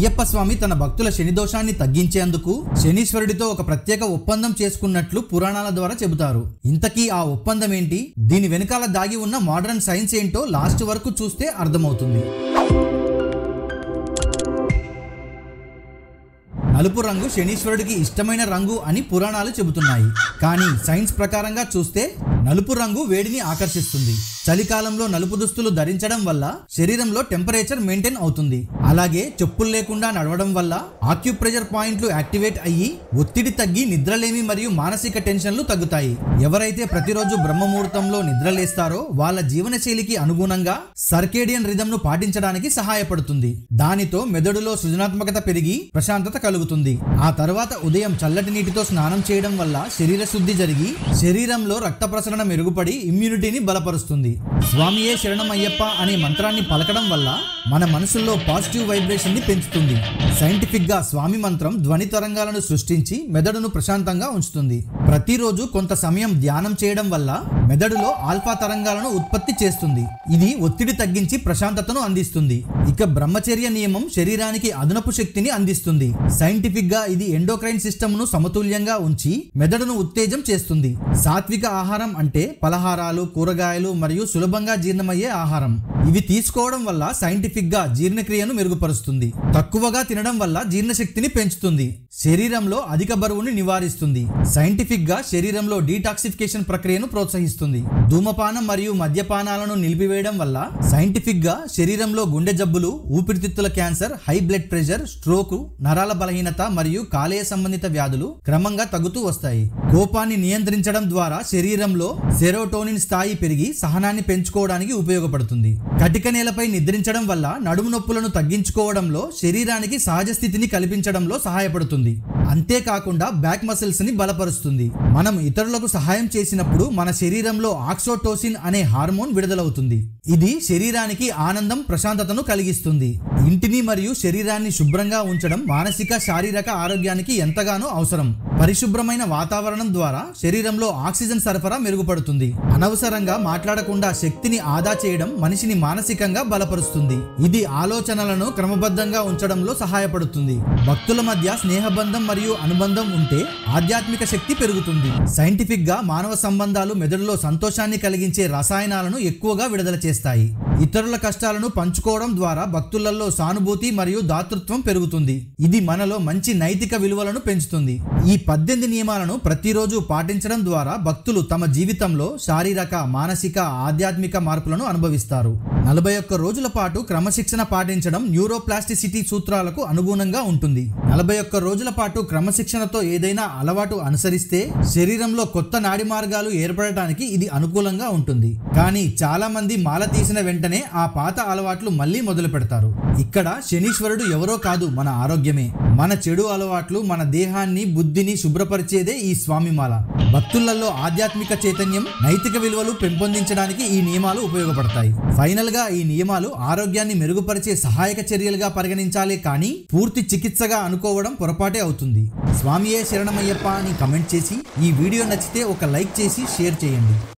అయ్యప్ప స్వామి తన భక్తుల శని దోషాన్ని తగ్గించేందుకు శనీశ్వరుడితో ఒక ప్రత్యేక ఒప్పందం చేసుకున్నట్లు పురాణాల ద్వారా చెబుతారు. ఇంతకీ ఆ ఒప్పందం ఏంటి, దీని వెనకాల దాగి ఉన్న మోడర్న్ సైన్స్ ఏంటో లాస్ట్ వరకు చూస్తే అర్థమవుతుంది. నలుపు రంగు శనీశ్వరుడికి ఇష్టమైన రంగు అని పురాణాలు చెబుతున్నాయి. కానీ సైన్స్ ప్రకారంగా చూస్తే నలుపు రంగు వేడిని ఆకర్షిస్తుంది. చలికాలంలో నలుపు దుస్తులు ధరించడం వల్ల శరీరంలో టెంపరేచర్ మెయింటైన్ అవుతుంది. అలాగే చెప్పులు లేకుండా నడవడం వల్ల ఆక్యుప్రెషర్ పాయింట్లు యాక్టివేట్ అయ్యి ఒత్తిడి తగ్గి నిద్రలేమి మరియు మానసిక టెన్షన్లు తగ్గుతాయి. ఎవరైతే ప్రతిరోజు బ్రహ్మముహూర్తంలో నిద్రలేస్తారో వాళ్ళ జీవనశైలికి అనుగుణంగా సర్కేడియన్ రిథంను పాటించడానికి సహాయపడుతుంది. దానితో మెదడులో సృజనాత్మకత పెరిగి ప్రశాంతత కలుగుతుంది. ఆ తర్వాత ఉదయం చల్లటి నీటితో స్నానం చేయడం వల్ల శరీర శుద్ధి జరిగి శరీరంలో రక్త ప్రసరణ మెరుగుపడి ఇమ్యూనిటీని బలపరుస్తుంది. స్వామియే శరణం అయ్యప్ప అనే మంత్రాన్ని పలకడం వల్ల మన మనసుల్లో పాజిటివ్ వైబ్రేషన్ ని పెంచుతుంది. సైంటిఫిక్ గా స్వామి మంత్రం ధ్వని తరంగాలను సృష్టించి మెదడును ప్రశాంతంగా ఉంచుతుంది. ప్రతిరోజు కొంత సమయం ధ్యానం చేయడం వల్ల మెదడులో ఆల్ఫా తరంగాలను ఉత్పత్తి చేస్తుంది. ఇది ఒత్తిడి తగ్గించి ప్రశాంతతను అందిస్తుంది. ఇక బ్రహ్మచర్య నియమం శరీరానికి అదనపు శక్తిని అందిస్తుంది. సైంటిఫిక్ గా ఇది ఎండోక్రైన్ సిస్టమ్ ను సమతుల్యంగా ఉంచి మెదడును ఉత్తేజం చేస్తుంది. సాత్విక ఆహారం అంటే పలహారాలు, కూరగాయలు మరియు సులభంగా జీర్ణమయ్యే ఆహారం. ఇవి తీసుకోవడం వల్ల సైంటిఫిక్ గా జీర్ణక్రియను మెరుగుపరుస్తుంది. తక్కువగా తినడం వల్ల జీర్ణశక్తిని పెంచుతుంది. శరీరంలో అధిక బరువుని నివారిస్తుంది. సైంటిఫిక్ గా శరీరంలో డీటాక్సిఫికేషన్ ప్రక్రియను ప్రోత్సహిస్తుంది. ధూమపానం మరియు మద్యపానాలను నిలిపివేయడం వల్ల సైంటిఫిక్ గా శరీరంలో గుండె జబ్బులు, ఊపిరితిత్తుల cancer, high blood pressure, stroke, నరాల బలహీనత మరియు కాలేయ సంబంధిత వ్యాధులు క్రమంగా తగ్గుతూ వస్తాయి. కోపాన్ని నియంత్రించడం ద్వారా శరీరంలో సెరోటోనిన్ స్థాయి పెరిగి సహనాన్ని పెంచుకోవడానికి ఉపయోగపడుతుంది. కటిక నేలపై నిద్రించడం వల్ల నడుము నొప్పులను తగ్గించుకోవడంలో, శరీరానికి సహజ స్థితిని కల్పించడంలో సహాయపడుతుంది. అంతేకాకుండా బ్యాక్ మసిల్స్ ని బలపరుస్తుంది. మనం ఇతరులకు సహాయం చేసినప్పుడు మన శరీరంలో ఆక్సిటోసిన్ అనే హార్మోన్ విడుదలవుతుంది. ఇది శరీరానికి ఆనందం, ప్రశాంతతను కలిగిస్తుంది. ఇంటిని మరియు శరీరాన్ని శుభ్రంగా ఉంచడం మానసిక, శారీరక ఆరోగ్యానికి ఎంతగానో అవసరం. పరిశుభ్రమైన వాతావరణం ద్వారా శరీరంలో ఆక్సిజన్ సరఫరా మెరుగుపడుతుంది. అనవసరంగా మాట్లాడకుండా శక్తిని ఆదా చేయడం మనిషిని మానసికంగా బలపరుస్తుంది. ఇది ఆలోచనలను క్రమబద్ధంగా ఉంచడంలో సహాయపడుతుంది. భక్తుల మధ్య స్నేహబంధం మరియు అనుబంధం ఉంటే ఆధ్యాత్మిక శక్తి పెరుగుతుంది. సైంటిఫిక్ గా మానవ సంబంధాలు మెదడులో సంతోషాన్ని కలిగించే రసాయనాలను ఎక్కువగా విడుదల చేస్తాయి. ఇతరుల కష్టాలను పంచుకోవడం ద్వారా భక్తులలో సానుభూతి మరియు దాతృత్వం పెరుగుతుంది. ఇది మనలో మంచి నైతిక విలువలను పెంచుతుంది. ఈ 18 నియమాలను ప్రతిరోజు పాటించడం ద్వారా భక్తులు తమ జీవితంలో శారీరక, మానసిక, ఆధ్యాత్మిక మార్పులను అనుభవిస్తారు. 41 రోజుల పాటు క్రమశిక్షణ పాటించడం న్యూరోప్లాస్టిసిటీ సూత్రాలకు అనుగుణంగా ఉంటుంది. 41 రోజుల పాటు క్రమశిక్షణతో ఏదైనా అలవాటు అనుసరిస్తే శరీరంలో కొత్త నాడి మార్గాలు ఏర్పడటానికి ఇది అనుకూలంగా ఉంటుంది. కానీ చాలా మంది మాల తీసిన వెంటనే ఆ పాత అలవాట్లు మళ్ళీ మొదలు పెడతారు. ఇక్కడ శనీశ్వరుడు ఎవరో కాదు, మన ఆరోగ్యమే. మన చెడు అలవాట్లు మన దేహాన్ని, బుద్ధిని శుభ్రపరిచేదే ఈ స్వామిమాల. భక్తులలో ఆధ్యాత్మిక చైతన్యం, నైతిక విలువలు పెంపొందించడానికి ఈ నియమాలు ఉపయోగపడతాయి. ఫైనల్ గా ఈ నియమాలు ఆరోగ్యాన్ని మెరుగుపరిచే సహాయక చర్యలుగా పరిగణించాలి, కానీ పూర్తి చికిత్సగా అనుకోవడం పొరపాటే అవుతుంది. స్వామియే శరణమయ్యప్ప అని కమెంట్ చేసి, ఈ వీడియో నచ్చితే ఒక లైక్ చేసి షేర్ చేయండి.